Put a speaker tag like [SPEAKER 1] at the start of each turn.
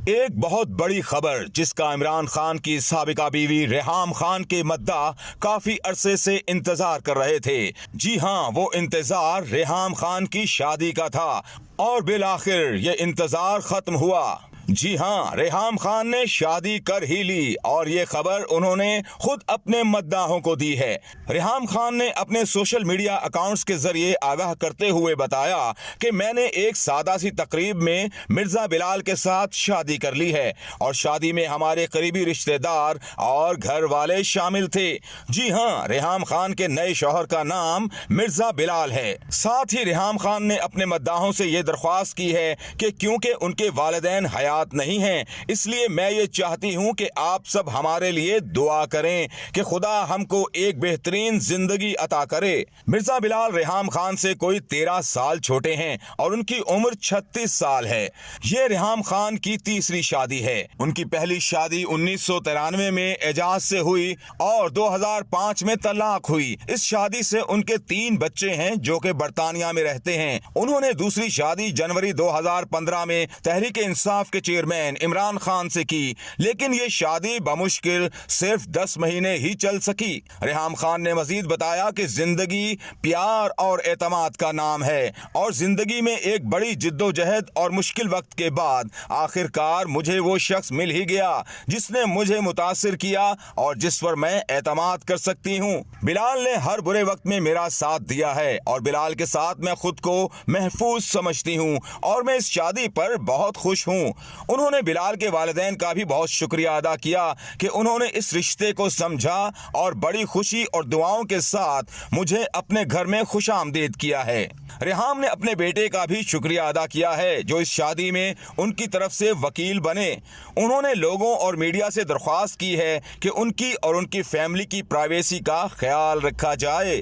[SPEAKER 1] ایک بہت بڑی خبر جس کا عمران خان کی سابقہ بیوی ریحام خان کے مداح کافی عرصے سے انتظار کر رہے تھے۔ جی ہاں، وہ انتظار ریحام خان کی شادی کا تھا اور بالآخر یہ انتظار ختم ہوا۔ جی ہاں، ریحام خان نے شادی کر ہی لی اور یہ خبر انہوں نے خود اپنے مداحوں کو دی ہے۔ ریحام خان نے اپنے سوشل میڈیا اکاؤنٹس کے ذریعے آگاہ کرتے ہوئے بتایا کہ میں نے ایک سادہ سی تقریب میں مرزا بلال کے ساتھ شادی کر لی ہے اور شادی میں ہمارے قریبی رشتہ دار اور گھر والے شامل تھے۔ جی ہاں، ریحام خان کے نئے شوہر کا نام مرزا بلال ہے۔ ساتھ ہی ریحام خان نے اپنے مداحوں سے یہ درخواست کی ہے کہ کیونکہ ان کے والدین حیات نہیں ہیں، اس لیے میں یہ چاہتی ہوں کہ آپ سب ہمارے لیے دعا کریں کہ خدا ہم کو ایک بہترین زندگی عطا کرے۔ مرزا بلال ریحام خان سے کوئی 13 سال چھوٹے ہیں اور ان کی عمر 36 سال ہے۔ یہ ریحام خان کی تیسری شادی ہے۔ ان کی پہلی شادی 1993 میں اعجاز سے ہوئی اور 2005 میں طلاق ہوئی۔ اس شادی سے ان کے 3 بچے ہیں جو کہ برطانیہ میں رہتے ہیں۔ انہوں نے دوسری شادی جنوری 2015 میں تحریک انصاف کے چیئرمین عمران خان سے کی، لیکن یہ شادی بمشکل صرف 10 مہینے ہی چل سکی۔ ریحام خان نے مزید بتایا کہ زندگی پیار اور اعتماد کا نام ہے اور زندگی میں ایک بڑی جدوجہد اور مشکل وقت کے بعد آخر کار مجھے وہ شخص مل ہی گیا جس نے مجھے متاثر کیا اور جس پر میں اعتماد کر سکتی ہوں۔ بلال نے ہر برے وقت میں میرا ساتھ دیا ہے اور بلال کے ساتھ میں خود کو محفوظ سمجھتی ہوں اور میں اس شادی پر بہت خوش ہوں۔ انہوں نے بلال کے والدین کا بھی بہت شکریہ ادا کیا کہ انہوں نے اس رشتے کو سمجھا اور بڑی خوشی اور دعاؤں کے ساتھ مجھے اپنے گھر میں خوش آمدید کیا ہے۔ ریحام نے اپنے بیٹے کا بھی شکریہ ادا کیا ہے جو اس شادی میں ان کی طرف سے وکیل بنے۔ انہوں نے لوگوں اور میڈیا سے درخواست کی ہے کہ ان کی اور ان کی فیملی کی پرائیویسی کا خیال رکھا جائے۔